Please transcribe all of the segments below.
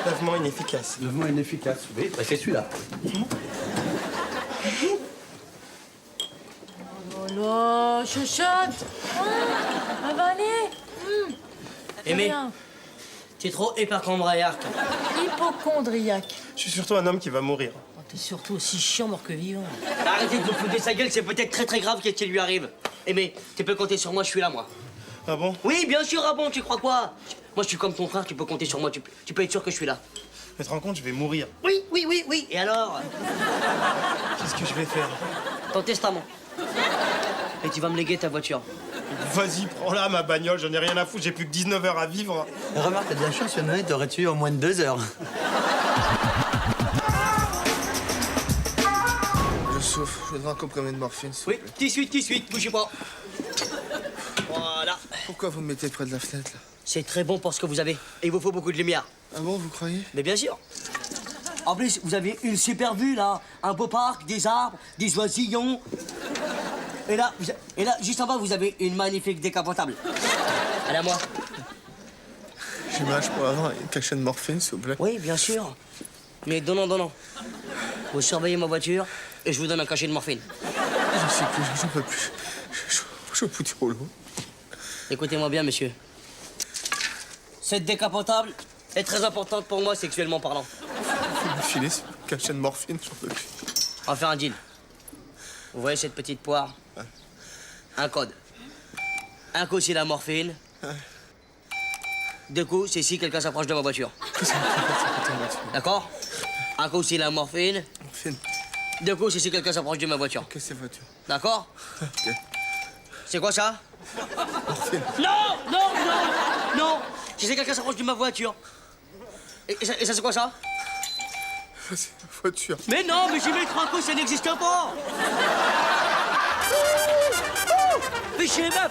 Lavement inefficace. Lavement inefficace, oui, bah c'est celui-là. Oh là, chuchote. Avalez. Aimé, t'es trop hyperchondriaque. Hypochondriaque. Je suis surtout un homme qui va mourir. Oh, t'es surtout aussi chiant mort que vivant. Arrêtez de vous foutre de sa gueule, c'est peut-être très grave qu'est-ce qui lui arrive. Aimé, tu peux compter sur moi, je suis là, moi. Ah bon? Oui, bien sûr, ah bon, tu crois quoi? Moi, je suis comme ton frère, tu peux compter sur moi, tu peux être sûr que je suis là. Mais te rends compte, je vais mourir. Oui. Et alors? Qu'est-ce que je vais faire? Ton testament. Et tu vas me léguer ta voiture. Vas-y, prends-la, ma bagnole, j'en ai rien à foutre, j'ai plus que 19 heures à vivre. Remarque, t'as de la chance, Yann, t'aurais tué en moins de 2 heures. Je souffre, je voudrais un comprimé de morphine, s'il vous Oui, plaît. 18, bougez pas. Voilà. Pourquoi vous me mettez près de la fenêtre, là? C'est très bon pour ce que vous avez. Et il vous faut beaucoup de lumière. Ah bon, vous croyez? Mais bien sûr. En plus, vous avez une super vue, là. Un beau parc, des arbres, des oisillons. Et là, juste en bas, vous avez une magnifique décapotable. Elle à moi. J'ai mal, je pourrais avoir une cachette de morphine, s'il vous plaît? Oui, bien sûr. Mais donnant. Vous surveillez ma voiture et je vous donne un cachet de morphine. Je sais plus, j'en peux plus. Je peux du rouleau. Écoutez-moi bien, monsieur. Cette décapotable est très importante pour moi, sexuellement parlant. Vous me filez ce cachet de morphine, j'en peux plus. On va faire un deal. Vous voyez cette petite poire? Ouais. Un code. Un coup, c'est la morphine. Ouais. 2 coups, c'est si quelqu'un s'approche de ma voiture. Qu'est-ce que c'est morphine? D'accord? Un coup, c'est la morphine. Morphine. 2 coups, c'est si quelqu'un s'approche de ma voiture. Qu'est-ce que c'est voiture? D'accord? Ok. C'est quoi ça? Morphine. Non! Si quelqu'un s'approche de ma voiture. Et ça, c'est quoi ça? C'est voiture. Mais non, mais j'y mets 3 coups, ça n'existe pas! Fichez ma!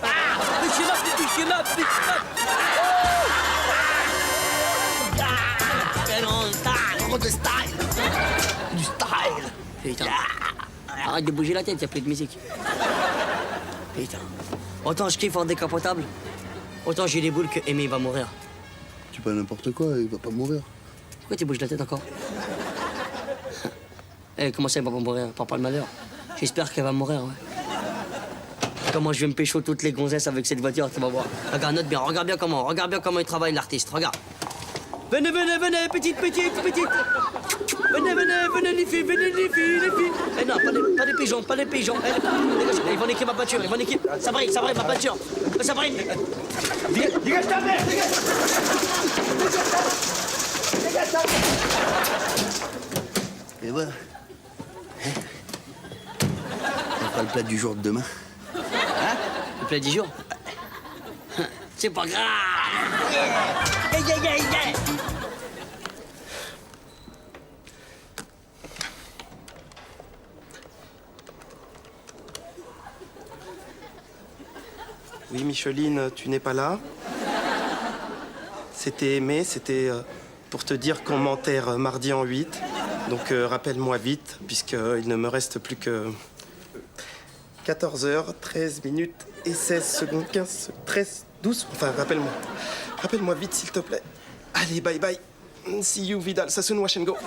Du style! Putain. Arrête de bouger la tête, y a plus de musique. Putain. Autant je kiffe en décapotable, autant j'ai les boules que Aimé va mourir. Tu pas n'importe quoi, il va pas mourir. Pourquoi tu bouges la tête encore? Eh, comment ça, elle va pas mourir? Pas le malheur. J'espère qu'elle va mourir, ouais. Comment je vais me pécho toutes les gonzesses avec cette voiture, tu vas voir. Regarde, note bien, regarde bien comment il travaille l'artiste, regarde. Venez, petite. Venez, les filles. Eh non, pas des pigeons. Eh, ils vont niquer ma voiture, Ça brille, ma voiture. Ça brille. Dégage ta mère! Dégage ta mère! Et voilà. On fera le plat du jour de demain. Le plat 10 jours. C'est pas grave. Yeah. Oui, Micheline, tu n'es pas là. C'était Aimé, c'était pour te dire qu'on m'enterre mardi en 8. Donc rappelle-moi vite, puisqu'il ne me reste plus que 14 heures, 13 minutes et 16 secondes, 15, 13, 12. Enfin, rappelle-moi. Rappelle-moi vite, s'il te plaît. Allez, bye. See you, Vidal. Sassoon, wash and go.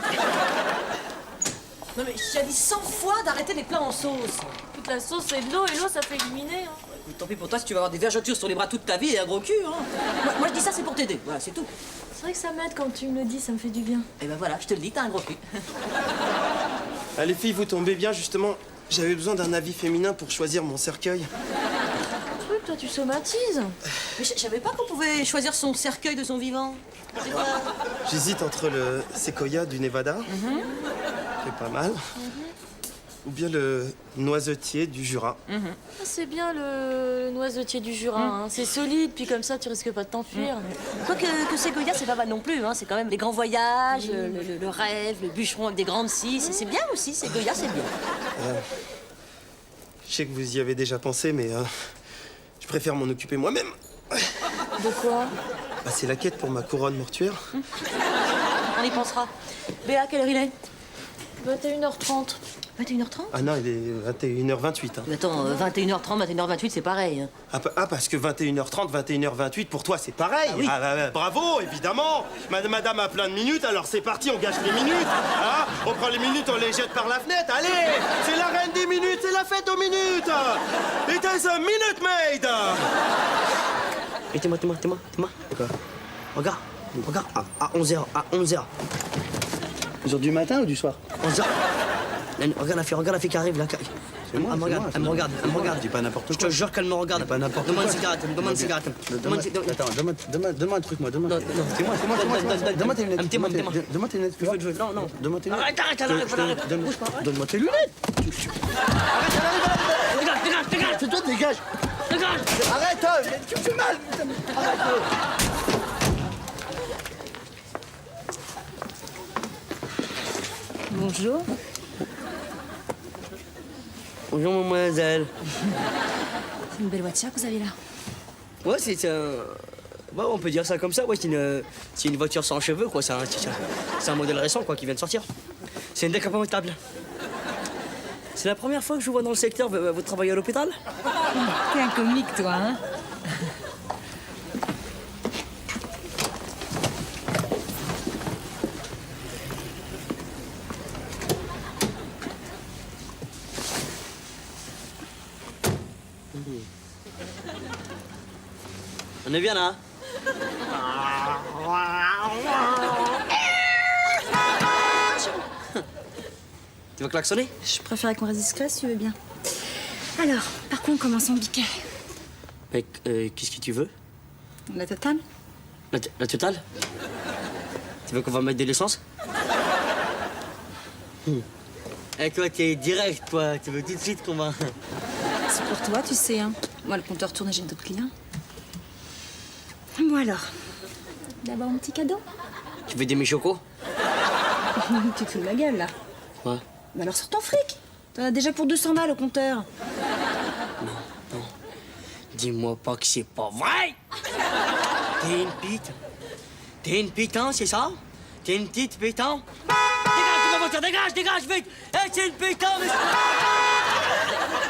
Non mais j'ai dit 100 fois d'arrêter les plats en sauce. Toute la sauce c'est de l'eau et l'eau ça fait éliminer. Hein. Tant pis pour toi si tu vas avoir des vergetures sur les bras toute ta vie et un gros cul. Hein. Moi je dis ça c'est pour t'aider, voilà c'est tout. C'est vrai que ça m'aide quand tu me le dis, ça me fait du bien. Et ben voilà, je te le dis, t'as un gros cul. Ah, les filles, vous tombez bien, justement. J'avais besoin d'un avis féminin pour choisir mon cercueil. Truc, toi tu somatises. Mais je savais pas qu'on pouvait choisir son cercueil de son vivant. C'est quoi? J'hésite entre le séquoia du Nevada, qui est pas mal, ou bien le noisetier du Jura. Ah, c'est bien le noisetier du Jura, hein. C'est solide, puis comme ça tu risques pas de t'enfuir. Quoique que Ségoya, c'est pas mal non plus, hein. C'est quand même les grands voyages, le rêve, le bûcheron avec des grandes scies. C'est bien aussi, Ségoya, c'est bien. Je sais que vous y avez déjà pensé, mais je préfère m'en occuper moi-même. De quoi? Bah, c'est la quête pour ma couronne mortuaire. On y pensera. Béa, quelle heure il est? 21h30. 21h30? Ah non, il est 21h28. Hein. Mais attends, 21h30, 21h28, c'est pareil. Hein. Ah, parce que 21h30, 21h28, pour toi, c'est pareil. Ah oui. Bravo, évidemment. Madame a plein de minutes, alors c'est parti, on gâche les minutes. Hein, on prend les minutes, on les jette par la fenêtre. Allez, c'est la reine des minutes, c'est la fête aux minutes. It is a minute maid. Et t'es moi. Quoi? Regarde, à 11h, à 11h. Jour du matin ou du soir? 11h. Regarde la fille qui arrive là. C'est moi, Elle me regarde. Dis pas n'importe Je quoi. te jure qu'elle me regarde. Pas n'importe Demande quoi. une cigarette. Attends, demande un truc, moi. Demande. Non. C'est moi. Demande tes lunettes. Dis-moi. Demande tes lunettes. Je veux. Non. Demande tes lunettes. Arrête. Donne-moi tes lunettes. Dégage. C'est toi, dégage. Dégage. Arrête, tu me fais mal. Arrête. Bonjour. Bonjour, mademoiselle. C'est une belle voiture que vous avez là. Ouais, c'est un... Ouais, on peut dire ça comme ça. Ouais, c'est une voiture sans cheveux, quoi. C'est un modèle récent, quoi, qui vient de sortir. C'est une décapotable. C'est la première fois que je vous vois dans le secteur. Vous travaillez à l'hôpital? T'es un comique, toi, hein? On est bien là. Tu veux klaxonner? Je préférais qu'on reste discret, si tu veux bien. Alors, par contre, commençons biquet. Mais qu'est-ce que tu veux? La totale? La totale? Tu veux qu'on va mettre de l'essence? Et toi, t'es direct, toi. Tu veux tout de suite qu'on va... C'est pour toi, tu sais, hein. Moi, le compteur tourne et j'ai d'autres clients. Bon alors, d'abord un petit cadeau. Tu veux des michocos? Tu te fous de ma gueule, là. Ouais. Bah alors, sors ton fric. T'en as déjà pour 200 balles au compteur. Non. Dis-moi pas que c'est pas vrai! T'es une pite? T'es une piton, c'est ça? T'es une petite piton? Dégage de ma voiture, dégage, vite! Hey, c'est une piton, mais...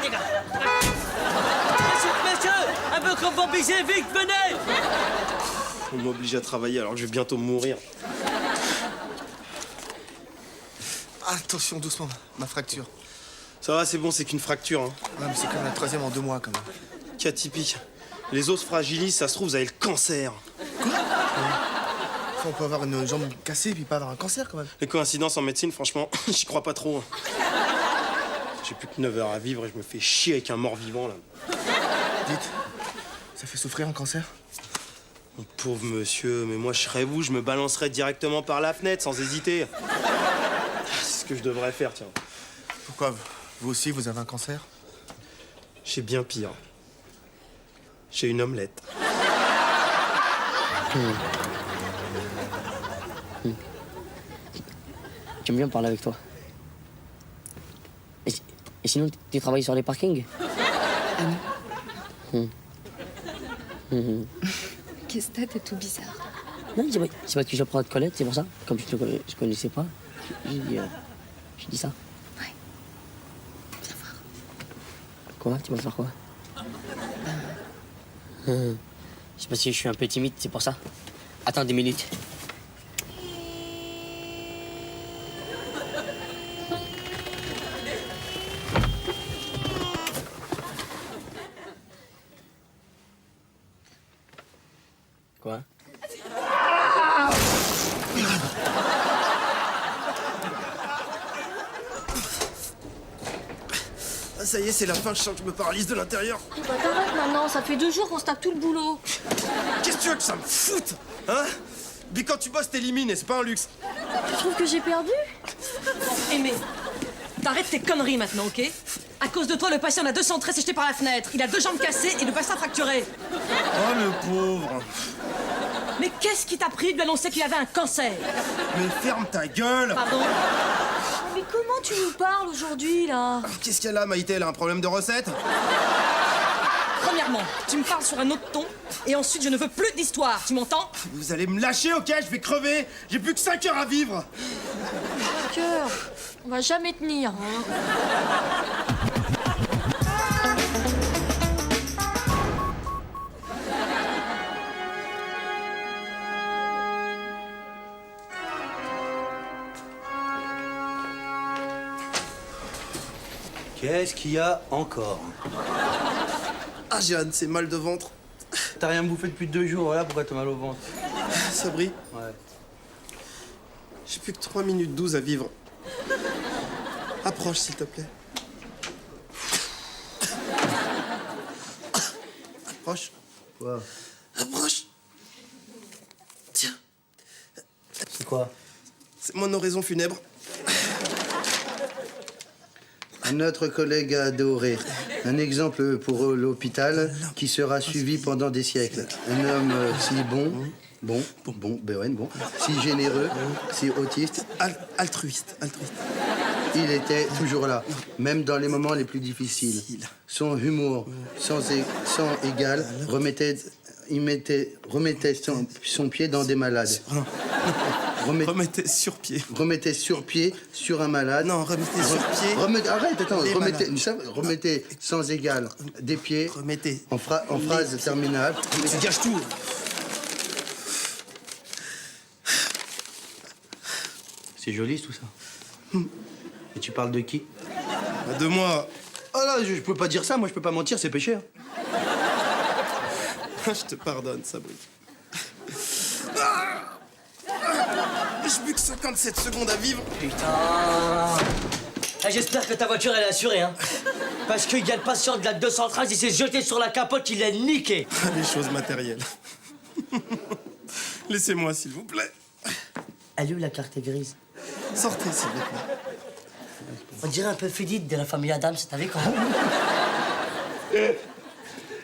Dégage! Monsieur, un peu comme vous baiser, vite, venez! On m'oblige à travailler alors que je vais bientôt mourir. Attention, doucement, ma fracture. Ça va, c'est bon, c'est qu'une fracture. Hein. Ouais, mais c'est quand même la 3e en 2 mois, quand même. Cas typique. Les os se fragilisent, ça se trouve, vous avez le cancer. On peut avoir une jambe cassée puis pas avoir un cancer, quand même. Les coïncidences en médecine, franchement, j'y crois pas trop. J'ai plus que 9 heures à vivre et je me fais chier avec un mort-vivant, là. Dites, ça fait souffrir un cancer? Mon pauvre monsieur, mais moi, je serais vous, je me balancerais directement par la fenêtre, sans hésiter. C'est ce que je devrais faire, tiens. Pourquoi? Vous aussi, vous avez un cancer? J'ai bien pire. J'ai une omelette. J'aime bien parler avec toi. Et sinon, tu travailles sur les parkings? Qu'est-ce que t'es tout bizarre. Non, c'est parce que je prends de Colette, c'est pour ça. Comme je connaissais pas, j'ai dit ça. Ouais. Viens voir. Quoi? Tu vas faire quoi? C'est parce que je suis un peu timide, c'est pour ça. Attends 2 minutes. Quoi? Ah, ça y est, c'est la fin, je sens que je me paralyse de l'intérieur. Bah t'arrêtes maintenant, ça fait 2 jours qu'on se tape tout le boulot. Qu'est-ce que tu veux que ça me foute? Hein? Puis quand tu bosses, t'élimines et c'est pas un luxe. Tu trouves que j'ai perdu? Aimé, t'arrêtes tes conneries maintenant, ok? À cause de toi, le patient a 213 jeté par la fenêtre. Il a 2 jambes cassées et le bassin fracturé. Oh, le pauvre. Mais qu'est-ce qui t'a pris de lui annoncer qu'il avait un cancer? Mais ferme ta gueule. Pardon? Mais comment tu nous parles aujourd'hui, là? Qu'est-ce qu'elle a, Maïté? Elle a un problème de recette? Premièrement, tu me parles sur un autre ton. Et ensuite, je ne veux plus d'histoire. Tu m'entends? Vous allez me lâcher, ok? Je vais crever. J'ai plus que 5 heures à vivre. Cœur, on va jamais tenir. Qu'est-ce qu'il y a encore? Ah, Jeanne, c'est mal de ventre. T'as rien bouffé depuis 2 jours, voilà pourquoi t'as mal au ventre. Sabri, Ouais. j'ai plus que 3 minutes 12 à vivre. Approche, s'il te plaît. Approche. Quoi? Approche. Tiens, C'est quoi? c'est mon oraison funèbre. Notre collègue adoré. Un exemple pour l'hôpital qui sera suivi pendant des siècles. Un homme si bon, si généreux, si autiste. Altruiste. Il était toujours là, même dans les moments les plus difficiles. Son humour, sans égal, remettait son pied dans des malades. Remettez sur pied. Remettait sur pied sur un malade. Non, remettez sur pied. Remettez sans égal des pieds Remettez. en phrase terminale. Tu gâches tout. C'est joli tout ça. Et tu parles de qui? Bah, de moi. Ah là, je peux pas dire ça, moi je peux pas mentir, c'est péché. Hein. Je te pardonne, Sabri. J'ai plus que 57 secondes à vivre. Putain. Ah, j'espère que ta voiture elle est assurée, hein. Parce qu'il y a le patient de la 213, il s'est jeté sur la capote, il l'a niqué. Les choses matérielles. Laissez-moi, s'il vous plaît. Elle est où la carte grise? Sortez, s'il vous plaît. On dirait un peu Philippe de la famille Adams, t'as vu quoi?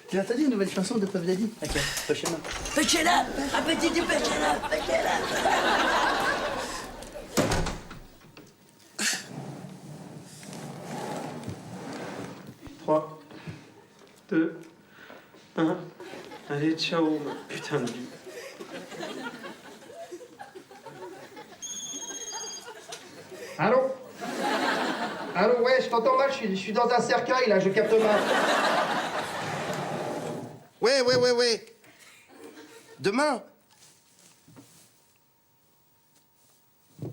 Tu as entendu une nouvelle chanson de Puff Daddy? Ok, prochainement. Pêchez-la! Appétit du pêchez-la! Pêchez-la! 3, 2, 1. Allez, ciao, putain de vie. Allô? Allô, ouais, je t'entends mal, je suis dans un cercueil, là, je capte mal. Ouais. Demain.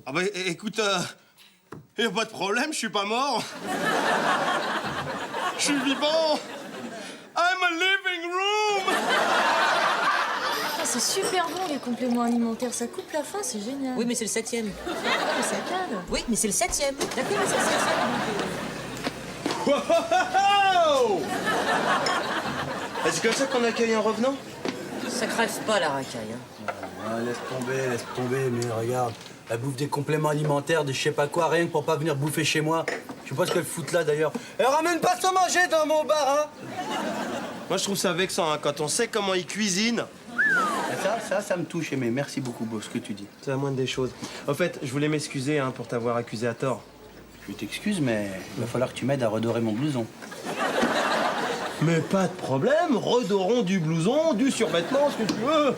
Ah bah écoute, y a pas de problème, je suis pas mort. Je suis vivant. I'm a living room. Ah, c'est super bon les compléments alimentaires, ça coupe la faim, c'est génial. Oui, mais c'est le 7e. mais ça cale. Oui, mais c'est le 7e. D'accord, mais c'est le 7e. Wow. C'est comme ça qu'on accueille un revenant? Ça crève pas la racaille. Hein. Ah, laisse tomber, mais regarde. Elle bouffe des compléments alimentaires, de je sais pas quoi, rien que pour pas venir bouffer chez moi. Je sais pas ce qu'elle fout là d'ailleurs. Elle ramène pas sans manger dans mon bar, hein. Moi je trouve ça vexant, hein, quand on sait comment ils cuisinent. Ça me touche, mais merci beaucoup pour ce que tu dis. C'est la moindre des choses. En fait, je voulais m'excuser hein, pour t'avoir accusé à tort. Je t'excuse, mais il va falloir que tu m'aides à redorer mon blouson. Mais pas de problème, redorons du blouson, du survêtement, ce que tu veux.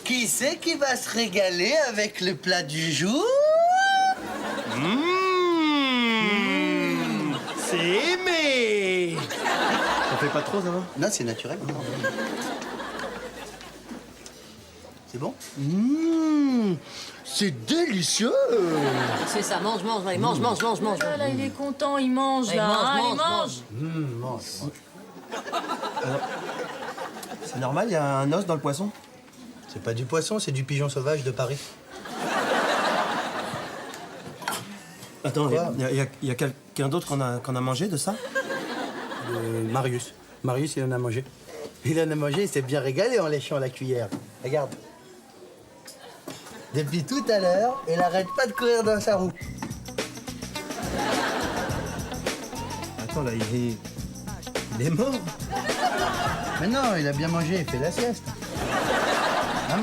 Qui c'est qui va se régaler avec le plat du jour? C'est aimé. Ça fait pas trop, ça va? Non, c'est naturel. C'est bon? C'est délicieux. C'est ça, mange, allez, mange. Ah, là, il est content, il mange Allez, là. mange, Allez, mange. C'est normal, il y a un os dans le poisson? C'est pas du poisson, c'est du pigeon sauvage de Paris. Attends, il y a quelqu'un d'autre qu'on a mangé de ça? Marius. Marius, il en a mangé. Il en a mangé, il s'est bien régalé en léchant la cuillère. Regarde. Depuis tout à l'heure, il arrête pas de courir dans sa roue. Attends, là, il est mort. Mais non, il a bien mangé, il fait la sieste. Hein?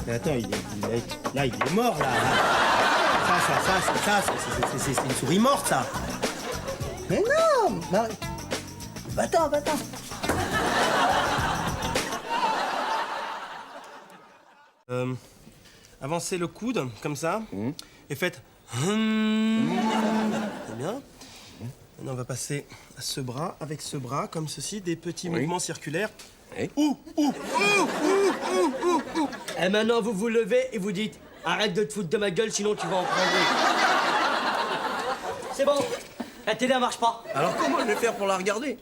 Mais attends, là, il est mort, là. Ça, c'est une souris morte, ça. Mais non, Attends. Avancez le coude, comme ça, et faites... C'est bien. Maintenant, on va passer à ce bras, avec ce bras, comme ceci, des petits mouvements circulaires. Ouh. Et maintenant, vous vous levez et vous dites « Arrête de te foutre de ma gueule, sinon tu vas en prendre une. » C'est bon. La télé, elle marche pas. Alors comment je vais faire pour la regarder?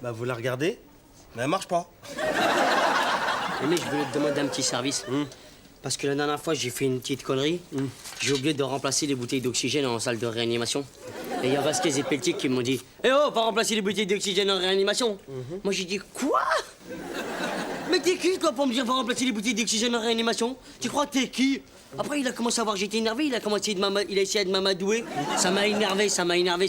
Bah, vous la regardez, mais elle marche pas. Mais je voulais te demander un petit service. Parce que la dernière fois, j'ai fait une petite connerie. J'ai oublié de remplacer les bouteilles d'oxygène en salle de réanimation. Et il y a Vasquez et Pelletier qui m'ont dit « Eh oh, pas remplacer les bouteilles d'oxygène en réanimation !» Moi, j'ai dit « Quoi ? Mais t'es qui, toi, pour me dire pas remplacer les bouteilles d'oxygène en réanimation? Tu crois que t'es qui ?» Après, il a commencé à voir que j'étais énervé, il a essayé de m'amadouer. Ça m'a énervé, ça,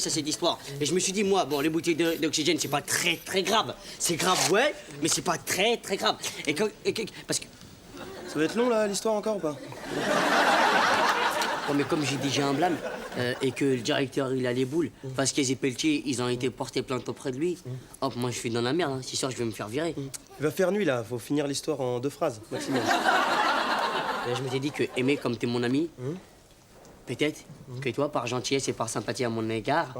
cette histoire. Et je me suis dit, moi, bon, les bouteilles d'oxygène, c'est pas très grave. C'est grave, ouais, mais c'est pas très grave. Parce que... Ça va être long, là, l'histoire, encore, ou pas? Bon, mais comme j'ai dit, j'ai un blâme, et que le directeur, il a les boules, Vasquez et Pelletier, ils ont été portés plainte auprès de lui. Hop, moi, je suis dans la merde, hein. C'est sûr, je vais me faire virer. Il va faire nuit, là. Faut finir l'histoire en 2 phrases, maximum. Et je m'étais dit que, Aimé, comme t'es mon ami, peut-être que toi, par gentillesse et par sympathie à mon égard,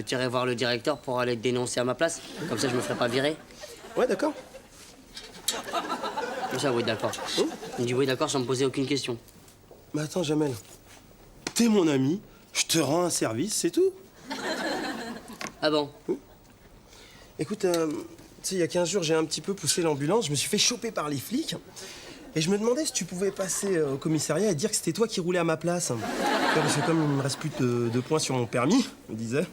t'irais voir le directeur pour aller te dénoncer à ma place. Comme ça, je me ferais pas virer. Ouais, d'accord. Comme ça, oui, d'accord. Il me dit oui, d'accord, sans me poser aucune question. Mais attends, Jamel. T'es mon ami, je te rends un service, c'est tout. Ah bon? Écoute, tu sais, il y a 15 jours, j'ai un petit peu poussé l'ambulance, je me suis fait choper par les flics. Et je me demandais si tu pouvais passer au commissariat et dire que c'était toi qui roulais à ma place. Parce que comme il me reste plus de points sur mon permis, je me disais.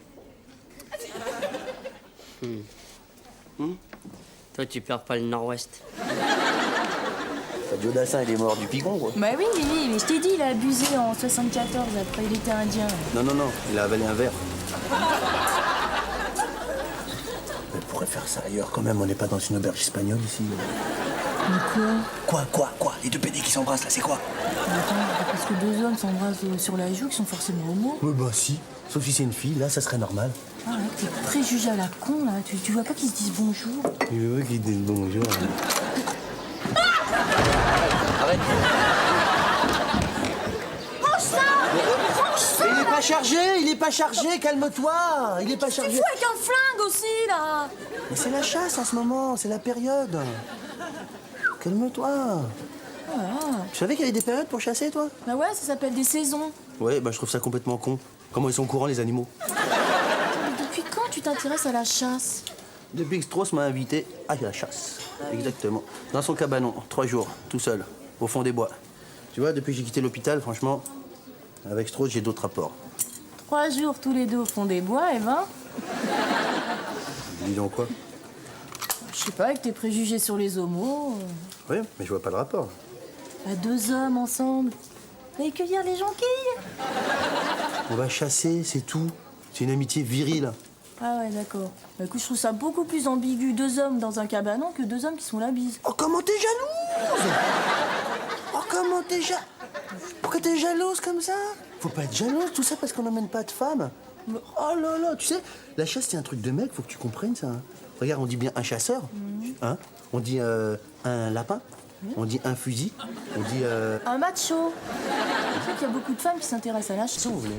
Toi, tu perds pas le nord-ouest. Joe Dassin, il est mort du pigon, quoi. Bah oui, mais je t'ai dit, il a abusé en 74, après il était indien. Non, il a avalé un verre. On pourrait faire ça ailleurs quand même, on n'est pas dans une auberge espagnole ici. Mais quoi? Quoi? Les 2 pédés qui s'embrassent là, c'est quoi? Attends, parce que 2 hommes s'embrassent sur la joue, qui sont forcément homo. Oui, bah si. Sauf si c'est une fille, là, ça serait normal. Ah ouais, t'es préjugé à la con, là. Tu vois pas qu'ils se disent bonjour? Je veux qu'ils disent bonjour. Arrête. Range ça! Il est pas chargé, calme-toi. Il est pas chargé. Tu fous avec un flingue aussi, là! Mais c'est la chasse en ce moment, c'est la période. Calme-toi. Tu savais qu'il y avait des périodes pour chasser, toi? Bah ouais, ça s'appelle des saisons. Ouais, bah je trouve ça complètement con. Comment ils sont au courant, les animaux? Mais depuis quand tu t'intéresses à la chasse? Depuis que Strauss m'a invité à la chasse. Exactement. Dans son cabanon, 3 jours, tout seul, au fond des bois. Tu vois, depuis que j'ai quitté l'hôpital, franchement, avec Strauss, j'ai d'autres rapports. 3 jours tous les 2 au fond des bois, et ben... Dis donc quoi? Je sais pas, avec tes préjugés sur les homos... Oui, mais je vois pas le rapport. Bah, 2 hommes ensemble. Et cueillir les jonquilles. On va chasser, c'est tout. C'est une amitié virile. Ah ouais, d'accord. Bah, écoute, je trouve ça beaucoup plus ambigu, 2 hommes dans un cabanon que 2 hommes qui se font la bise. Oh, comment t'es jalouse? Oh, comment t'es jalouse? Pourquoi t'es jalouse comme ça? Faut pas être jalouse, tout ça parce qu'on n'emmène pas de femmes. Oh là là, tu sais, la chasse c'est un truc de mec, faut que tu comprennes ça. Hein. Regarde, on dit bien un chasseur, hein? On dit un lapin, on dit un fusil, on dit... Un macho. Tu sais qu'il y a beaucoup de femmes qui s'intéressent à la chasse. Vous voulez,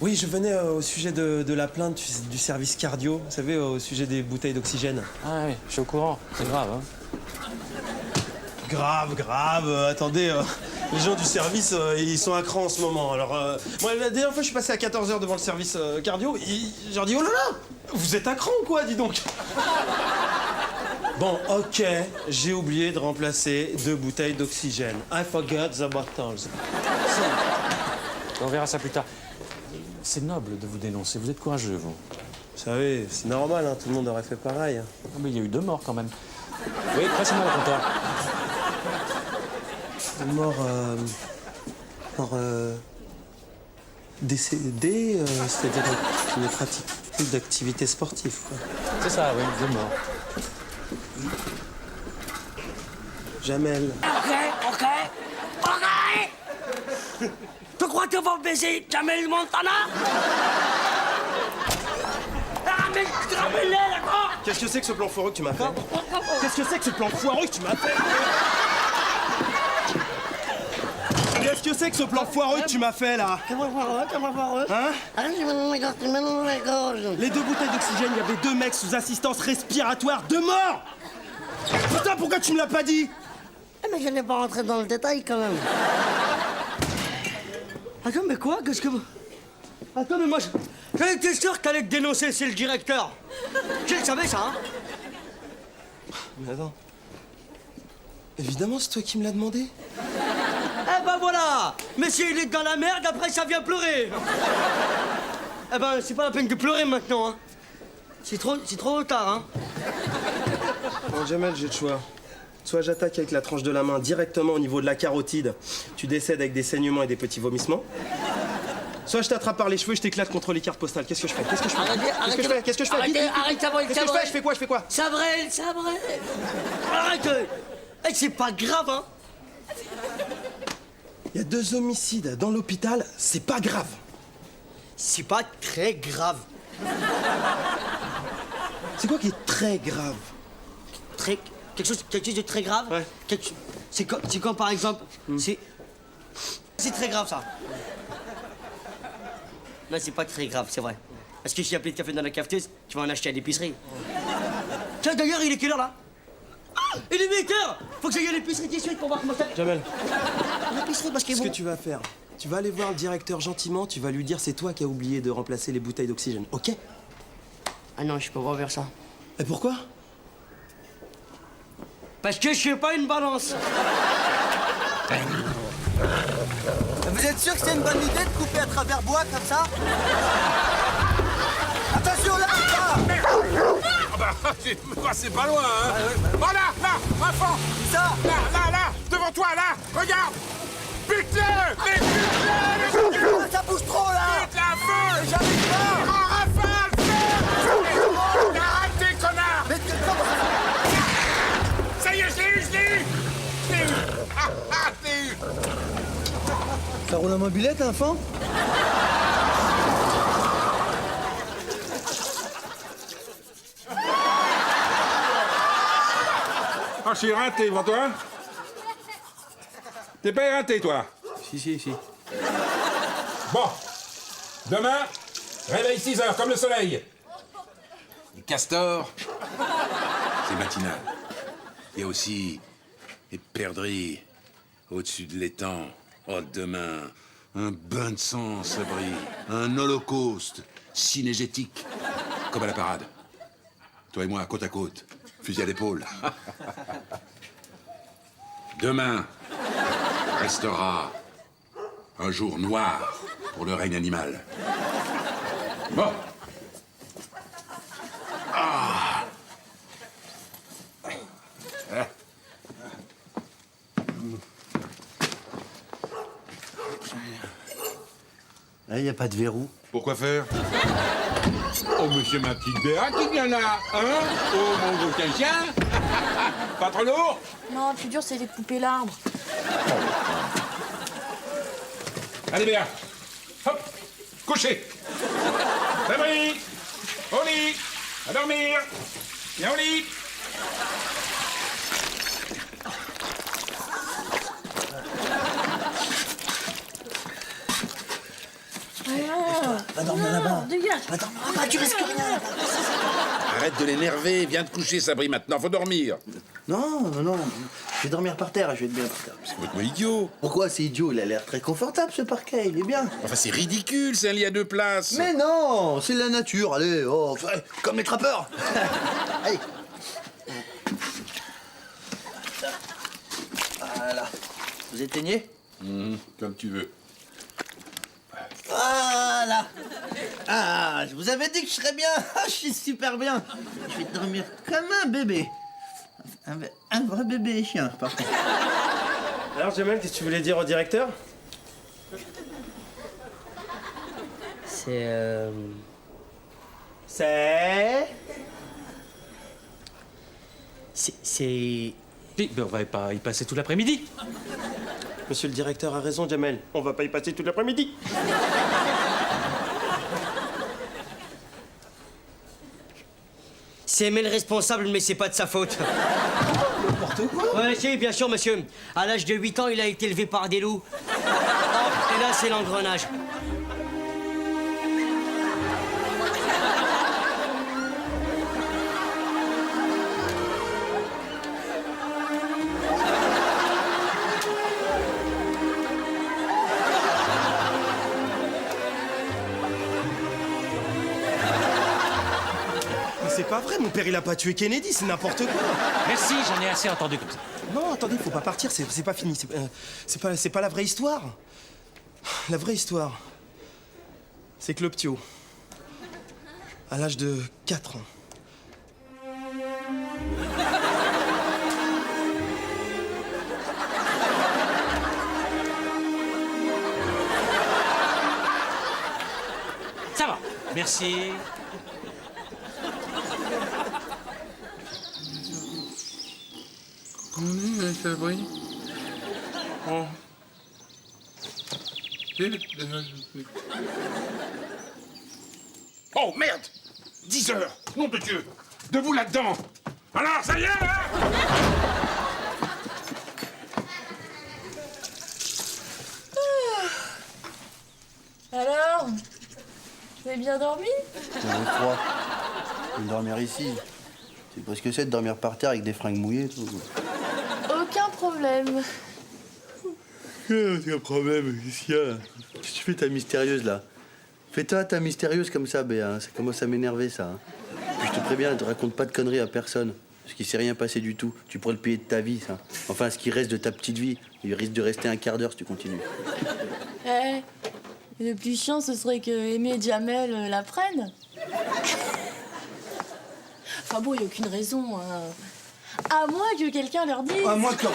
Oui, je venais au sujet de la plainte du service cardio, vous savez, au sujet des bouteilles d'oxygène. Ah oui, je suis au courant, c'est grave, hein. Grave, attendez, les gens du service, ils sont à cran en ce moment. Alors, moi, la dernière fois, je suis passé à 14h devant le service cardio, je leur dis, oh là là, vous êtes à cran ou quoi, dis donc? Bon, ok, j'ai oublié de remplacer 2 bouteilles d'oxygène. I forgot the bottles. On verra ça plus tard. C'est noble de vous dénoncer, vous êtes courageux, vous. Vous savez, c'est normal, hein, tout le monde aurait fait pareil. Hein. Ah, mais il y a eu 2 morts quand même. Oui, passez-moi le comptoir. Mort décédé, c'est-à-dire qui ne pratique plus d'activité sportive. Quoi. C'est ça, oui, 2 morts. Jamel. Ok. Tu crois que tu vas baiser Jamel Montana? Ramène-les, d'accord? Qu'est-ce que c'est que ce plan foireux que tu m'as fait? Qu'est-ce que c'est que ce plan foireux que tu m'as fait? Qu'est-ce que c'est que ce plan foireux que tu m'as fait là? Comment foireux? Hein? Arrête, maintenant la gorge. Les 2 bouteilles d'oxygène, il y avait 2 mecs sous assistance respiratoire, 2 morts! Putain, pourquoi tu me l'as pas dit? Mais je n'ai pas rentré dans le détail quand même. Attends, mais quoi? Qu'est-ce que... Attends, mais moi, j'étais sûr que t'allais te dénoncer, c'est le directeur. Je le savais, ça, hein? Mais attends. Évidemment, c'est toi qui me l'as demandé. Eh ben voilà! Monsieur, il est dans la merde, après ça vient pleurer. Eh ben, c'est pas la peine de pleurer maintenant, hein. C'est trop tard, hein. Bon, Jamel, j'ai le choix. Soit j'attaque avec la tranche de la main directement au niveau de la carotide, tu décèdes avec des saignements et des petits vomissements. Soit je t'attrape par les cheveux et je t'éclate contre les cartes postales. Qu'est-ce que je fais? Qu'est-ce que je fais? Qu'est-ce que je fais? Arrête, Sabrel, Qu'est-ce que je fais? Je fais quoi? Je fais quoi? Sabrel! Arrête! Eh, c'est pas grave, hein. Il y a 2 homicides dans l'hôpital, c'est pas grave. C'est pas très grave. C'est quoi qui est très grave? Quelque chose de très grave? Ouais. C'est quand, par exemple, c'est très grave, ça. Non, c'est pas très grave, c'est vrai. Parce que si y a plus de café dans la cafeteuse, tu vas en acheter à l'épicerie. Tiens, d'ailleurs, il est quelle heure, là? Ah, il est 8 heures! Faut que j'aille à l'épicerie tout de suite pour voir comment ça... Jamel, L'épicerie, parce qu'il est ce bon. que tu vas faire, tu vas aller voir le directeur gentiment, tu vas lui dire c'est toi qui as oublié de remplacer les bouteilles d'oxygène, ok? Ah non, je peux pas faire ça. Et pourquoi? Parce que je suis pas une balance. Vous êtes sûr que c'est une bonne idée de couper à travers bois comme ça? Attention là, C'est pas loin, hein. Oh là, un fond. Ça. Là, devant toi, là, regarde. Bute-le. Ça bouge trop là. Bute la feu. J'arrive pas. En rafale, feu. Arrête tes connards. Mais comment ça y est, je l'ai eu. Je l'ai eu. Ça roule en mobilette, enfant? Ah, je suis éreinté, devant toi. T'es pas éreinté, toi? Si. Bon. Demain, réveil 6 heures, comme le soleil. Les castors, c'est matinal. Il y a aussi les perdrix au-dessus de l'étang. Oh, demain, un bain de sang, Sabri. Un holocauste cinégétique. Comme à la parade. Toi et moi, côte à côte. Fusil à l'épaule. Demain restera un jour noir pour le règne animal. Bon. Ah. Là, il n'y a pas de verrou. Pourquoi faire? Oh, monsieur ma petite Béa, qui vient là? Hein? Oh, mon gros chien. Pas trop lourd? Non, le plus dur, c'est de couper l'arbre. Allez, Béa. Hop. Couché. Sabri. Au lit. À dormir. Viens au lit. Va dormir là-bas. Dégage. Va dormir là-bas, tu risques rien là-bas. Arrête de l'énerver, viens te coucher, Sabri, maintenant, faut dormir. Non. Je vais dormir par terre, je vais être bien par terre. C'est complètement idiot. Pourquoi c'est idiot? Il a l'air très confortable ce parquet, il est bien. Enfin, c'est ridicule, c'est un lit à 2 places. Mais non, c'est la nature, allez, oh, comme les trappeurs. Allez. Voilà. Vous éteignez? Comme tu veux. Voilà. Ah, je vous avais dit que je serais bien. Je suis super bien. Je vais dormir comme un bébé. Un vrai bébé chien, par contre. Alors, Jamel, qu'est-ce que tu voulais dire au directeur? C'est Oui, mais on va pas y passer tout l'après-midi. Monsieur le directeur a raison, Jamel. On va pas y passer tout l'après-midi. C'est Aimé le responsable, mais c'est pas de sa faute. N'importe quoi. Ouais, si, bien sûr, monsieur. À l'âge de 8 ans, il a été élevé par des loups. là, c'est l'engrenage. C'est pas vrai, mon père il a pas tué Kennedy, c'est n'importe quoi. Merci, j'en ai assez entendu comme ça. Non, attendez, faut pas partir, c'est pas fini. C'est pas la vraie histoire. La vraie histoire, c'est que l'Optio, à l'âge de 4 ans, Ça va, merci. Oh merde 10 heures Nom de Dieu Debout là-dedans Alors, ça y est, là Alors, vous avez bien dormi? J'avais froid. Je vais dormir ici. C'est pas ce que c'est de dormir par terre avec des fringues mouillées et tout. Aucun problème. Quel problème, qu'est-ce qu'il y a là? Qu'est-ce que tu fais ta mystérieuse là? Fais-toi ta mystérieuse comme ça, Béa, ça commence à m'énerver ça. Hein. Puis je te préviens, ne te raconte pas de conneries à personne. Parce qu'il s'est rien passé du tout. Tu pourrais le payer de ta vie, ça. Enfin, ce qui reste de ta petite vie. Il risque de rester un quart d'heure si tu continues. Eh, le plus chiant, ce serait que Aimé et Jamel l'apprennent. Enfin bon, il n'y a aucune raison. À moins que quelqu'un leur dise. À moins que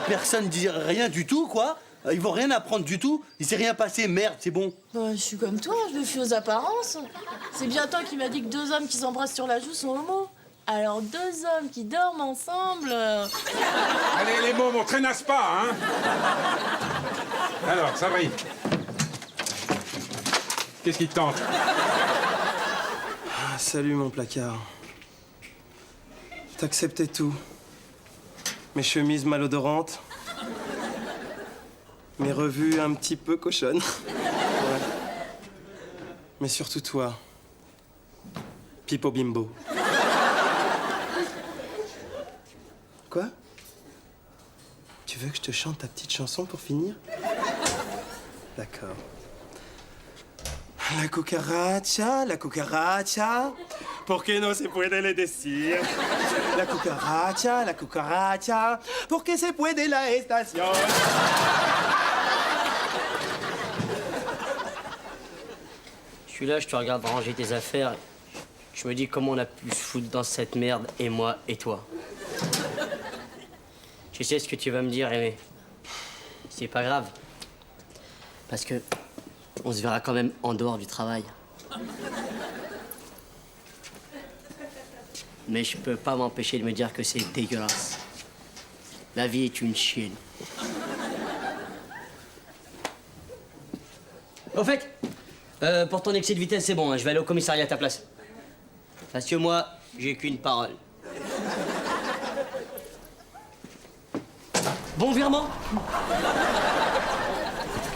personne dise rien du tout, quoi. Ils vont rien apprendre du tout. Il s'est rien passé, merde, c'est bon. Bah, je suis comme toi, je me fie aux apparences. C'est bien toi qui m'as dit que 2 hommes qui s'embrassent sur la joue sont homo. Alors 2 hommes qui dorment ensemble... Allez, les mômes, on traînasse pas, hein Alors, ça brille. Qu'est-ce qui te tente? Ah, salut mon placard. T'acceptais tout. Mes chemises malodorantes. Mes revues un petit peu cochonnes. Ouais. Mais surtout toi. Pipo Bimbo. Quoi? Tu veux que je te chante ta petite chanson pour finir? D'accord. La cucaracha, ¿por qué no se puede le decir? La cucaracha, ¿por qué se puede la estación? Je suis là, je te regarde ranger tes affaires. Je me dis comment on a pu se foutre dans cette merde, et moi et toi. Je sais ce que tu vas me dire, Aimé. C'est pas grave. Parce que on se verra quand même en dehors du travail. Mais je peux pas m'empêcher de me dire que c'est dégueulasse. La vie est une chienne. Au fait, pour ton excès de vitesse, c'est bon, hein, je vais aller au commissariat à ta place. Parce que moi, j'ai qu'une parole. Bon virement.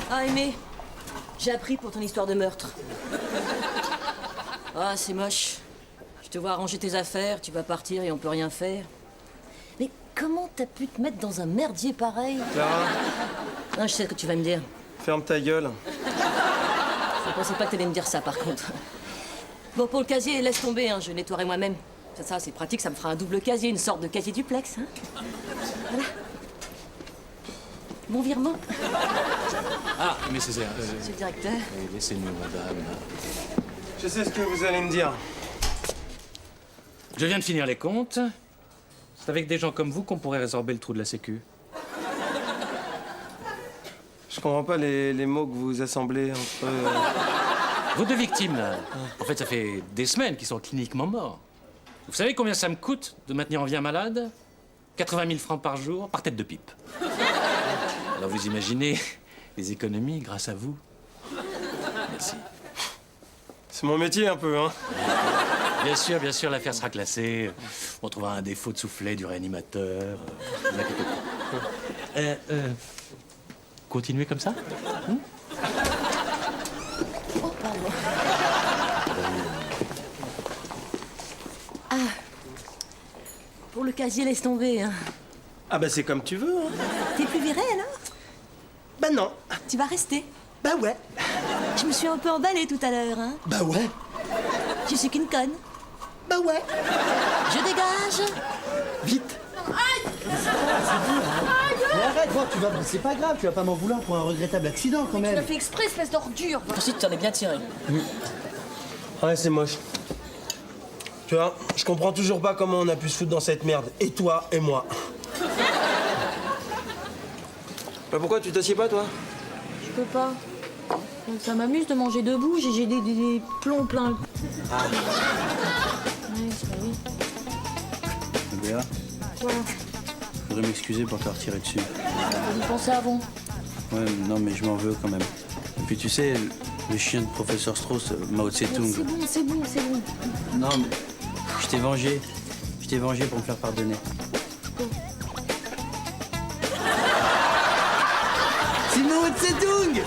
Ah, Aimé, j'ai appris pour ton histoire de meurtre. Ah, c'est moche. Je te vois arranger tes affaires, tu vas partir et on peut rien faire. Mais comment t'as pu te mettre dans un merdier pareil? Clara, Non, je sais ce que tu vas me dire. ferme ta gueule. Je pensais pas que t'allais me dire ça, par contre. Bon, pour le casier, laisse tomber, hein, je nettoierai moi-même. Ça, c'est pratique, ça me fera un double casier, une sorte de casier duplex. Hein. Voilà. Bon virement. Ah, mais Césaire. Monsieur le directeur. Laissez-nous, madame. Je sais ce que vous allez me dire. Je viens de finir les comptes. C'est avec des gens comme vous qu'on pourrait résorber le trou de la Sécu. Je comprends pas les mots que vous assemblez entre... Vos 2 victimes, là. En fait, ça fait des semaines qu'ils sont cliniquement morts. Vous savez combien ça me coûte de maintenir en vie un malade? 80 000 francs par jour, par tête de pipe. Alors vous imaginez les économies grâce à vous. Merci. C'est mon métier un peu, hein. Bien sûr, l'affaire sera classée. On trouvera un défaut de soufflet du réanimateur. Ne vous inquiétez pas. Continuez comme ça? Ah. Pour le casier, laisse tomber. Hein. Ah bah c'est comme tu veux. Hein. T'es plus viré alors? Bah non. Tu vas rester? Bah ouais. Je me suis un peu emballée tout à l'heure. Hein. Bah ouais. Je suis qu'une conne. Bah ouais. Je dégage. Vite. Mais arrête, bon, c'est pas grave, tu vas pas m'en vouloir pour un regrettable accident quand Tu l'as même. fait exprès, espèce d'ordure. Ensuite, tu en es bien tiré. Ouais, c'est moche. Tu vois, je comprends toujours pas comment on a pu se foutre dans cette merde. Et toi et moi. Bah pourquoi tu t'assieds pas, toi? Je peux pas. Ça m'amuse de manger debout, j'ai des plombs plein le... Ah. Ouais, c'est pas oui. Béa, Voilà. faudrait m'excuser pour t'avoir tiré dessus. Faut y penser avant. Ouais, non, mais je m'en veux quand même. Et puis tu sais, le chien de professeur Strauss, Mao Tse-tung. C'est bon, c'est bon, c'est bon. Non, mais je t'ai vengé. Je t'ai vengé pour me faire pardonner. C'est Mao Tse-tung.